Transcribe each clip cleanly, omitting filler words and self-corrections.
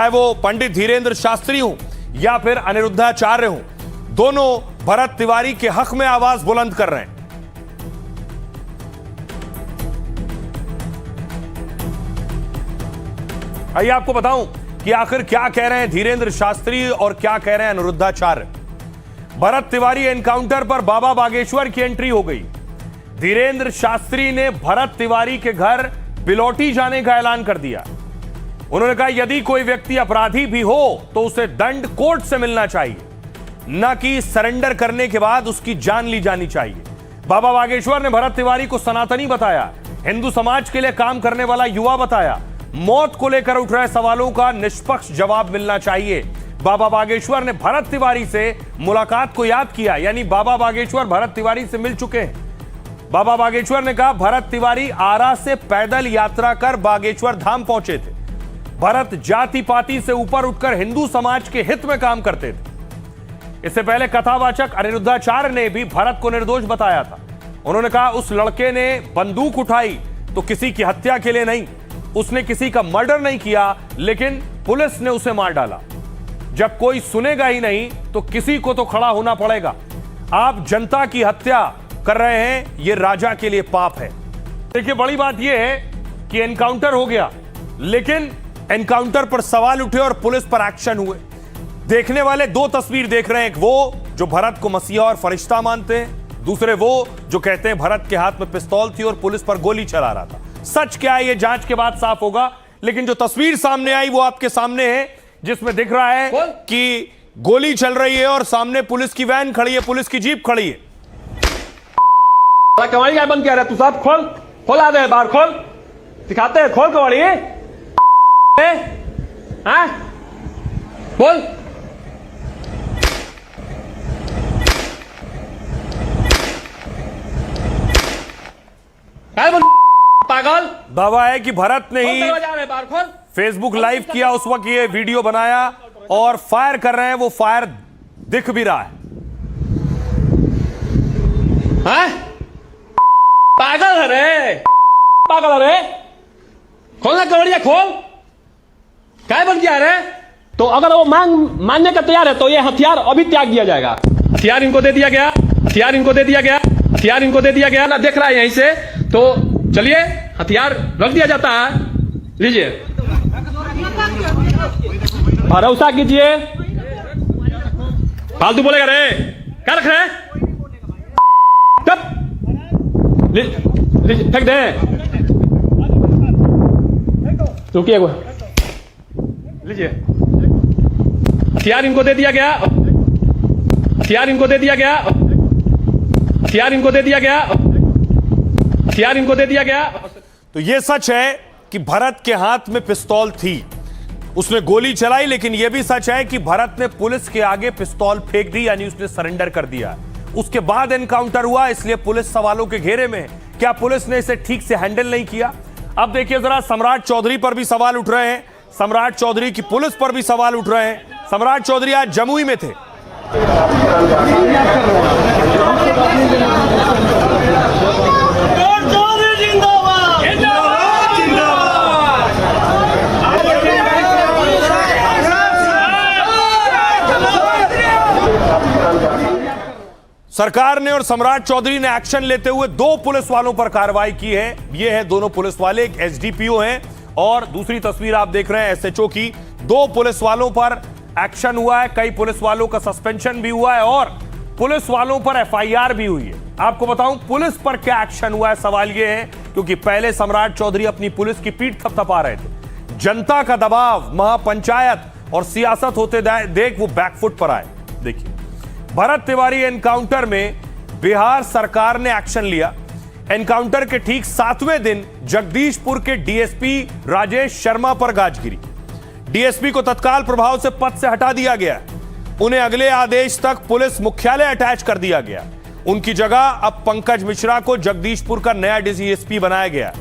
चाहे वो पंडित धीरेन्द्र शास्त्री हो या फिर अनिरुद्धाचार्य हो, दोनों भरत तिवारी के हक में आवाज बुलंद कर रहे हैं। आइए आपको बताऊं कि आखिर क्या कह रहे हैं धीरेन्द्र शास्त्री और क्या कह रहे हैं अनिरुद्धाचार्य। भरत तिवारी एनकाउंटर पर बाबा बागेश्वर की एंट्री हो गई। धीरेन्द्र शास्त्री ने भरत तिवारी के घर बिलौटी जाने का ऐलान कर दिया। उन्होंने कहा यदि कोई व्यक्ति अपराधी भी हो तो उसे दंड कोर्ट से मिलना चाहिए, न कि सरेंडर करने के बाद उसकी जान ली जानी चाहिए। बाबा बागेश्वर ने भरत तिवारी को सनातनी बताया, हिंदू समाज के लिए काम करने वाला युवा बताया। मौत को लेकर उठ रहे सवालों का निष्पक्ष जवाब मिलना चाहिए। बाबा बागेश्वर ने भरत तिवारी से मुलाकात को याद किया, यानी बाबा बागेश्वर भरत तिवारी से मिल चुके हैं। बाबा बागेश्वर ने कहा भरत तिवारी आरा से पैदल यात्रा कर बागेश्वर धाम पहुंचे थे। भरत जाति पाति से ऊपर उठकर हिंदू समाज के हित में काम करते थे। इससे पहले कथावाचक अनिरुद्धाचार्य ने भी भरत को निर्दोष बताया था। उन्होंने कहा उस लड़के ने बंदूक उठाई तो किसी की हत्या के लिए नहीं, उसने किसी का मर्डर नहीं किया, लेकिन पुलिस ने उसे मार डाला। जब कोई सुनेगा ही नहीं तो किसी को तो खड़ा होना पड़ेगा। आप जनता की हत्या कर रहे हैं, यह राजा के लिए पाप है। देखिए बड़ी बात यह है कि एनकाउंटर हो गया, लेकिन एनकाउंटर पर सवाल उठे और पुलिस पर एक्शन हुए। देखने वाले दो तस्वीर देख रहे हैं, एक वो जो भरत को मसीहा और फरिश्ता मानते हैं, दूसरे वो जो कहते हैं भरत के हाथ में पिस्तौल थी और पुलिस पर गोली चला रहा था। सच क्या है ये जांच के बाद साफ होगा, लेकिन जो तस्वीर सामने आई वो आपके सामने है, जिसमें दिख रहा है कि गोली चल रही है और सामने पुलिस की वैन खड़ी है, पुलिस की जीप खड़ी है। कवाड़ी क्या बंद किया रहा तू? साहब खोल आ दे, बाहर खोल, दिखाते हैं, खोल कवाड़ी। हाँ बोल, पागल। दावा है कि भरत ने ही फेसबुक लाइव किया, उस वक्त ये वीडियो बनाया और फायर कर रहे हैं, वो फायर दिख भी रहा है। हाँ? पागल है रे, पागल है रे। खोलना कवड़िया, खोल। क्या बन गया रे? तो अगर वो मानने का तैयार है तो ये हथियार अभी त्याग दिया जाएगा। हथियार इनको दे दिया गया, हथियार इनको दे दिया गया, हथियार इनको दे दिया गया ना, देख रहा है यहीं से। तो चलिए हथियार रख दिया जाता है, लीजिए, भरोसा कीजिए। फालतू बोलेगा रे, क्या रख रहे हैं? फेंक दे, रुकिए, लीजिए, हथियार इनको दे दिया गया, हथियार इनको दे दिया गया, हथियार इनको दे दिया गया, हथियार इनको दे दिया गया। तो यह सच है कि भरत के हाथ में पिस्तौल थी, उसने गोली चलाई, लेकिन यह भी सच है कि भरत ने पुलिस के आगे पिस्तौल फेंक दी, यानी उसने सरेंडर कर दिया। उसके बाद एनकाउंटर हुआ, इसलिए पुलिस सवालों के घेरे में है। क्या पुलिस ने इसे ठीक से हैंडल नहीं किया? अब देखिए जरा, सम्राट चौधरी पर भी सवाल उठ रहे हैं, सम्राट चौधरी की पुलिस पर भी सवाल उठ रहे हैं। सम्राट चौधरी आज जमुई में थे। सरकार ने और सम्राट चौधरी ने एक्शन लेते हुए दो पुलिस वालों पर कार्रवाई की है। ये है दोनों पुलिस वाले, एक एसडीपीओ हैं और दूसरी तस्वीर आप देख रहे हैं एसएचओ की। दो पुलिस वालों पर एक्शन हुआ है, कई पुलिस वालों का सस्पेंशन भी हुआ है और पुलिस वालों पर एफआईआर भी हुई है। आपको बताऊं पुलिस पर क्या एक्शन हुआ है, सवाल यह है क्योंकि पहले सम्राट चौधरी अपनी पुलिस की पीठ थपथपा रहे थे। जनता का दबाव, महापंचायत और सियासत होते देख वो बैकफुट पर आए। देखिए, भरत तिवारी एनकाउंटर में बिहार सरकार ने एक्शन लिया। एनकाउंटर के ठीक 7वें दिन जगदीशपुर के डीएसपी राजेश शर्मा पर गाज गिरी। डीएसपी को तत्काल प्रभाव से पद से हटा दिया गया। उन्हें अगले आदेश तक पुलिस मुख्यालय अटैच कर दिया गया। उनकी जगह अब पंकज मिश्रा को जगदीशपुर का नया डीएसपी बनाया गया।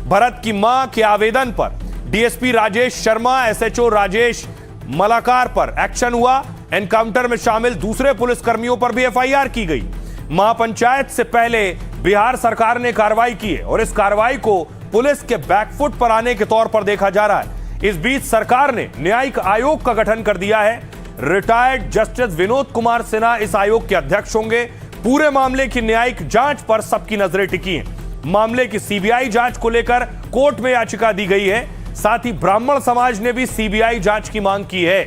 भरत की मां के आवेदन पर डीएसपी राजेश शर्मा, एसएचओ राजेश मलाकार पर एक्शन हुआ। एनकाउंटर में शामिल दूसरे पुलिसकर्मियों पर भी एफआईआर की गई। महापंचायत से पहले बिहार सरकार ने कार्रवाई की है और इस कार्रवाई को पुलिस के बैकफुट पर आने के तौर पर देखा जा रहा है। इस बीच सरकार ने न्यायिक आयोग का गठन कर दिया है। रिटायर्ड जस्टिस विनोद कुमार सिन्हा इस आयोग के अध्यक्ष होंगे। पूरे मामले की न्यायिक जांच पर सबकी नजरें टिकी हैं। मामले की सीबीआई जांच को लेकर कोर्ट में याचिका दी गई है। साथ ही ब्राह्मण समाज ने भी सीबीआई जांच की मांग की है।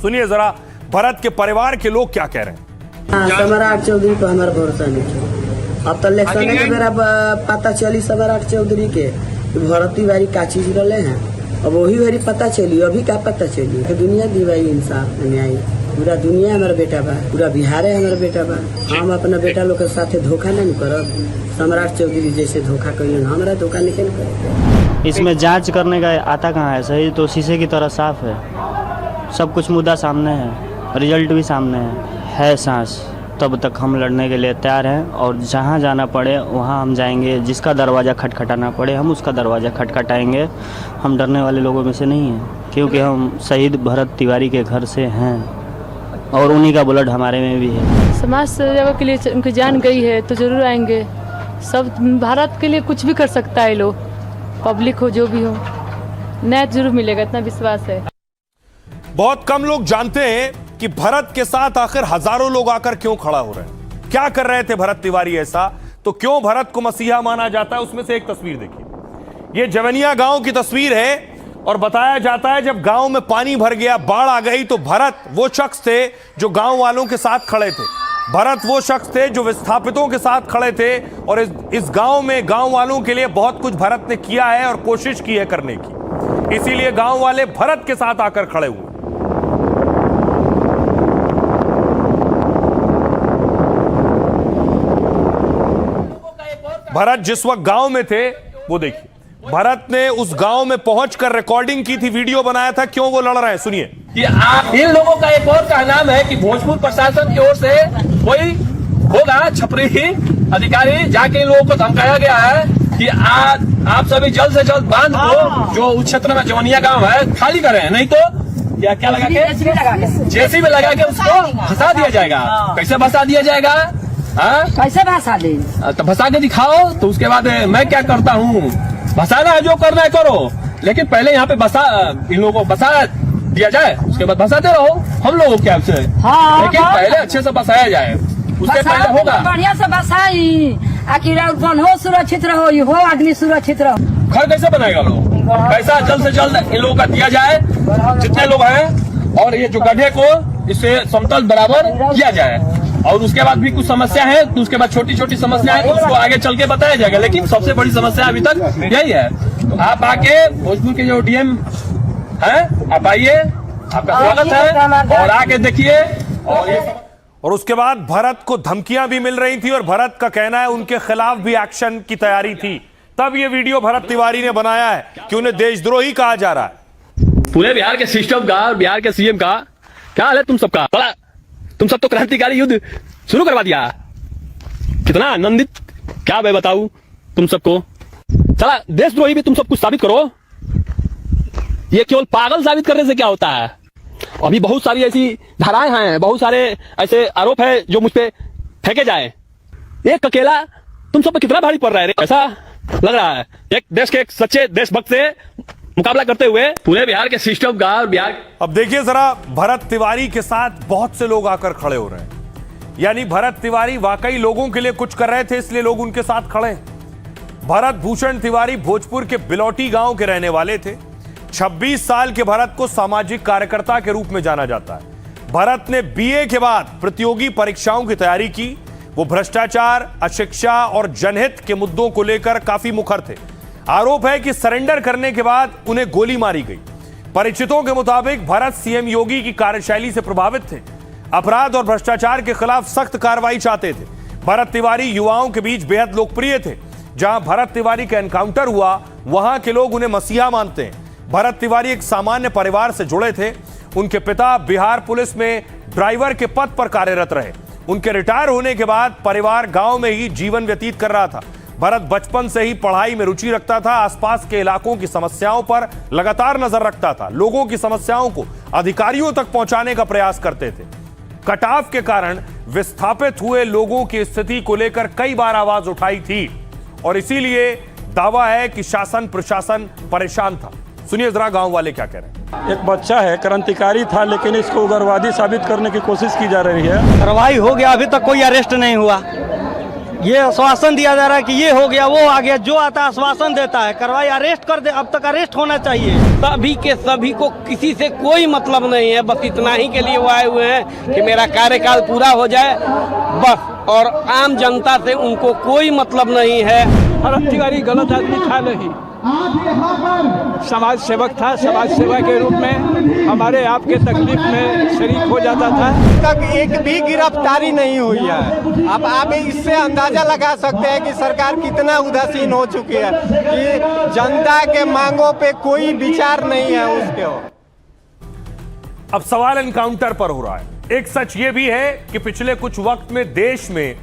सुनिए जरा भरत के परिवार के लोग क्या कह रहे हैं। सम्राट चौधरी पर हमारा भरोसा नहीं है। अब तो इलेक्शन के बेरा पता चली सम्राट चौधरी के भरत तिवारी का चीज रहे हैं। अब वही बारी पता चली, अभी क्या पता चली तो दुनिया दी भाई इंसाफ न्याय। पूरा दुनिया हमारा बेटा बा, पूरा बिहार है हमारा बेटा बा। हम अपना बेटा लोग के साथ धोखा नहीं करब। सम्राट चौधरी जैसे धोखा करिए हमारा धोखा नहीं करे। इसमें जांच करने का आता कहाँ है? सही तो शीशे की तरह साफ है, सब कुछ मुद्दा सामने है, रिजल्ट भी सामने है सांस। तब तक हम लड़ने के लिए तैयार हैं और जहाँ जाना पड़े वहाँ हम जाएंगे। जिसका दरवाज़ा खटखटाना पड़े हम उसका दरवाज़ा खटखटाएंगे। हम डरने वाले लोगों में से नहीं हैं, क्योंकि हम शहीद भरत तिवारी के घर से हैं और उन्हीं का ब्लड हमारे में भी है। समाज सेवा के लिए उनकी जान गई है तो जरूर आएंगे। सब भारत के लिए कुछ भी कर सकता है लोग, पब्लिक हो जो भी हो, न्याय जरूर मिलेगा, इतना विश्वास है। बहुत कम लोग जानते हैं कि भरत के साथ आखिर हजारों लोग आकर क्यों खड़ा हो रहे हैं। क्या कर रहे थे भरत तिवारी ऐसा, तो क्यों भरत को मसीहा माना जाता है। उसमें से एक तस्वीर देखिए। यह जवनिया गांव की तस्वीर है और बताया जाता है जब गांव में पानी भर गया, बाढ़ आ गई, तो भरत वो शख्स थे जो गांव वालों के साथ खड़े थे। भरत वो शख्स थे जो विस्थापितों के साथ खड़े थे और इस गांव में गांव वालों के लिए बहुत कुछ भरत ने किया है और कोशिश की है करने की। इसीलिए गांव वाले भरत के साथ आकर खड़े हुए। भरत जिस वक्त गांव में थे वो देखिए, भरत ने उस गांव में पहुंचकर रिकॉर्डिंग की थी, वीडियो बनाया था। क्यों वो लड़ रहे हैं सुनिए। कि इन लोगों का एक और कहना है कि भोजपुर प्रशासन की ओर से कोई होगा छपरी अधिकारी जाके इन लोगों को धमकाया गया है कि आप सभी जल्द से जल्द बांध को जो उस क्षेत्र में जवनिया गांव है खाली करें, नहीं तो क्या लगा के जेसीबी लगा के उसको फंसा दिया जाएगा। कैसे फंसा दिया जाएगा? कैसे भाषा दे तो फंसा के दिखाओ, तो उसके बाद मैं क्या करता हूँ, फंसाना है जो करना है करो, लेकिन पहले यहाँ पे इन लोगों को बसा दिया जाए, उसके बाद बसाते रहो हम लोगों के आपसे। लेकिन पहले अच्छे से बसाया जाए, उसके पहले होगा बढ़िया से बसाई आखिर हो सुरक्षित रहो, हो आदमी सुरक्षित रहो। घर कैसे बनाएगा लोग? पैसा जल्द से जल्द इन लोगों का दिया जाए जितने लोग हैं, और ये जो गड्ढे को इससे समतल बराबर किया जाए। और उसके बाद भी कुछ समस्या है तो उसके बाद छोटी छोटी समस्या है तो उसको आगे चल के बताया जाएगा, लेकिन सबसे बड़ी समस्या अभी तक यही है। तो आप आके भोजपुर के जो डीएम है आप आइए, आपका स्वागत है और आके देखिए। और उसके बाद भरत को धमकियां भी मिल रही थी और भरत का कहना है उनके खिलाफ भी एक्शन की तैयारी थी। तब ये वीडियो भरत तिवारी ने बनाया है कि उन्हें देशद्रोही कहा जा रहा है। पूरे बिहार के सिस्टम का, बिहार के सीएम का क्या हाल है तुम सबका? बड़ा तुम सब तो क्रांतिकारी युद्ध शुरू करवा दिया, कितना आनंदित क्या मैं बताऊं तुम सबको। चला देशद्रोही भी तुम सब कुछ साबित करो। ये केवल पागल साबित करने से क्या होता है? अभी बहुत सारी ऐसी धाराएं हैं, बहुत सारे ऐसे आरोप है जो मुझ पे फेंके जाए। एक अकेला तुम सब पे कितना भारी पड़ रहा है, ऐसा लग रहा है। एक देश के एक सच्चे देशभक्त से मुकाबला करते हुए पूरे बिहार के सिस्टम का बिहार। अब देखिए जरा, भरत तिवारी के साथ बहुत से लोग आकर खड़े हो रहे हैं। यानी भरत तिवारी वाकई लोगों के लिए कुछ कर रहे थे, इसलिए लोग उनके साथ खड़े हैं। भरत भूषण तिवारी भोजपुर के बिलौटी गांव के रहने वाले थे। 26 साल के भरत को सामाजिक कार्यकर्ता के रूप में जाना जाता है। भरत ने बीए के बाद प्रतियोगी परीक्षाओं की तैयारी की। वो भ्रष्टाचार, अशिक्षा और जनहित के मुद्दों को लेकर काफी मुखर थे। आरोप है कि सरेंडर करने के बाद उन्हें गोली मारी गई। परिचितों के मुताबिक भरत सीएम योगी की कार्यशैली से प्रभावित थे। अपराध और भ्रष्टाचार के खिलाफ सख्त कार्रवाई चाहते थे। भरत तिवारी युवाओं के बीच बेहद लोकप्रिय थे। जहां भरत तिवारी का एनकाउंटर हुआ वहां के लोग उन्हें मसीहा मानते हैं। भरत तिवारी एक सामान्य परिवार से जुड़े थे। उनके पिता बिहार पुलिस में ड्राइवर के पद पर कार्यरत रहे। उनके रिटायर होने के बाद परिवार गांव में ही जीवन व्यतीत कर रहा था। भरत बचपन से ही पढ़ाई में रुचि रखता था। आसपास के इलाकों की समस्याओं पर लगातार नजर रखता था। लोगों की समस्याओं को अधिकारियों तक पहुंचाने का प्रयास करते थे। कटाव के कारण विस्थापित हुए लोगों की स्थिति को लेकर कई बार आवाज उठाई थी और इसीलिए दावा है कि शासन प्रशासन परेशान था। सुनिए जरा गांव वाले क्या कह रहे हैं। एक बच्चा है, क्रांतिकारी था, लेकिन इसको उग्रवादी साबित करने की कोशिश की जा रही है। कार्रवाई हो गया, अभी तक कोई अरेस्ट नहीं हुआ। ये आश्वासन दिया जा रहा है कि ये हो गया, वो आ गया, जो आता है आश्वासन देता है, कार्रवाई अरेस्ट कर दे। अब तक अरेस्ट होना चाहिए। सभी के सभी को किसी से कोई मतलब नहीं है, बस इतना ही के लिए वो आए हुए हैं कि मेरा कार्यकाल पूरा हो जाए बस। और आम जनता से उनको कोई मतलब नहीं है। भरत तिवारी गलत आदमी था नहीं, समाज सेवक था। समाज सेवा के रूप में हमारे आपके तकलीफ में शरीक हो जाता था। तक एक भी गिरफ्तारी नहीं हुई है। अब आप इससे अंदाजा लगा सकते हैं कि सरकार कितना उदासीन हो चुकी है कि जनता के मांगों पे कोई विचार नहीं है उसके। अब सवाल एनकाउंटर पर हो रहा है। एक सच ये भी है कि पिछले कुछ वक्त में देश में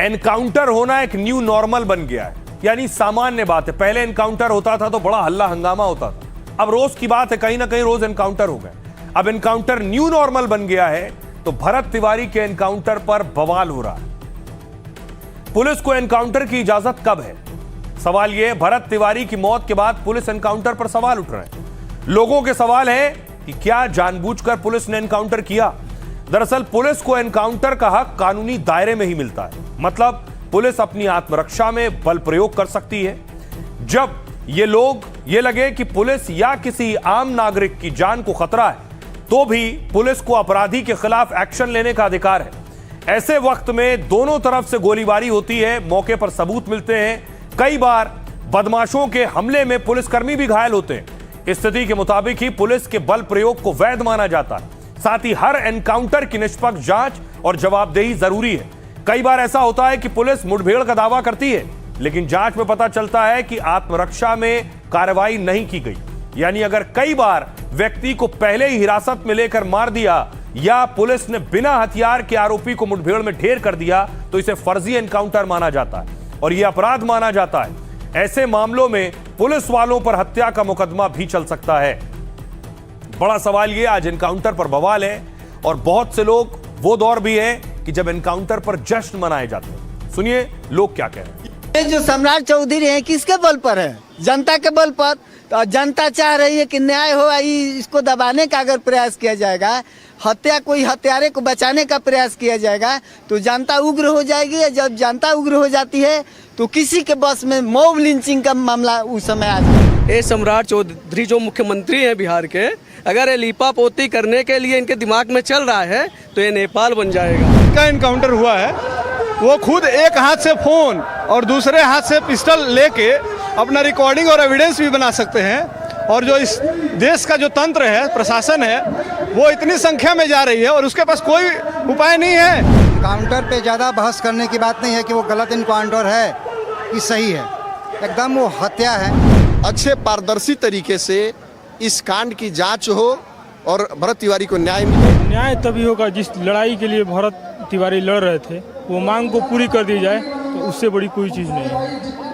एनकाउंटर होना एक न्यू नॉर्मल बन गया है, यानी सामान्य बात है। पहले एनकाउंटर होता था तो बड़ा हल्ला हंगामा होता था, अब रोज की बात है, कहीं ना कहीं रोज एनकाउंटर हो गए। अब एनकाउंटर न्यू नॉर्मल बन गया है तो भरत तिवारी के एनकाउंटर पर बवाल हो रहा है। पुलिस को एनकाउंटर की इजाजत कब है? सवाल यह, भरत तिवारी की मौत के बाद पुलिस एनकाउंटर पर सवाल उठ रहे हैं। लोगों के सवाल है कि क्या जानबूझकर पुलिस ने एनकाउंटर किया? दरअसल पुलिस को एनकाउंटर का हक कानूनी दायरे में ही मिलता है, मतलब पुलिस अपनी आत्मरक्षा में बल प्रयोग कर सकती है। जब ये लगे कि पुलिस या किसी आम नागरिक की जान को खतरा है तो भी पुलिस को अपराधी के खिलाफ एक्शन लेने का अधिकार है। ऐसे वक्त में दोनों तरफ से गोलीबारी होती है, मौके पर सबूत मिलते हैं, कई बार बदमाशों के हमले में पुलिसकर्मी भी घायल होते हैं। स्थिति के मुताबिक ही पुलिस के बल प्रयोग को वैध माना जाता है। साथ ही हर एनकाउंटर की निष्पक्ष जांच और जवाबदेही जरूरी है। कई बार ऐसा होता है कि पुलिस मुठभेड़ का दावा करती है, लेकिन जांच में पता चलता है कि आत्मरक्षा में कार्रवाई नहीं की गई। यानी अगर कई बार व्यक्ति को पहले ही हिरासत में लेकर मार दिया या पुलिस ने बिना हथियार के आरोपी को मुठभेड़ में ढेर कर दिया तो इसे फर्जी एनकाउंटर माना जाता है और यह अपराध माना जाता है। ऐसे मामलों में पुलिस वालों पर हत्या का मुकदमा भी चल सकता है। बड़ा सवाल यह, आज एनकाउंटर पर बवाल है और बहुत से लोग, वो दौर भी है कि जब एनकाउंटर पर जश्न मनाए जाते हैं। सुनिए लोग क्या कह रहे हैं। ये जो सम्राट चौधरी है किसके बल पर है? जनता के बल पर। तो जनता चाह रही है कि न्याय हो, इसको दबाने का अगर प्रयास किया जाएगा, कोई हत्यारे को बचाने का प्रयास किया जाएगा तो जनता उग्र हो जाएगी। जब जनता उग्र हो जाती है तो किसी के बस में मॉब लिंचिंग का मामला उस समय आ जाए। ये सम्राट चौधरी जो मुख्यमंत्री हैं बिहार के, अगर ये लीपापोती करने के लिए इनके दिमाग में चल रहा है तो ये नेपाल बन जाएगा। का एनकाउंटर हुआ है, वो खुद एक हाथ से फोन और दूसरे हाथ से पिस्टल लेके अपना रिकॉर्डिंग और एविडेंस भी बना सकते हैं। और जो इस देश का जो तंत्र है, प्रशासन है, वो इतनी संख्या में जा रही है और उसके पास कोई उपाय नहीं है। एनकाउंटर पे ज़्यादा बहस करने की बात नहीं है कि वो गलत एनकाउंटर है कि सही है, एकदम वो हत्या है। अच्छे पारदर्शी तरीके से इस कांड की जांच हो और भरत तिवारी को न्याय मिले। न्याय तभी होगा जिस लड़ाई के लिए भरत तिवारी लड़ रहे थे वो मांग को पूरी कर दी जाए, तो उससे बड़ी कोई चीज़ नहीं है।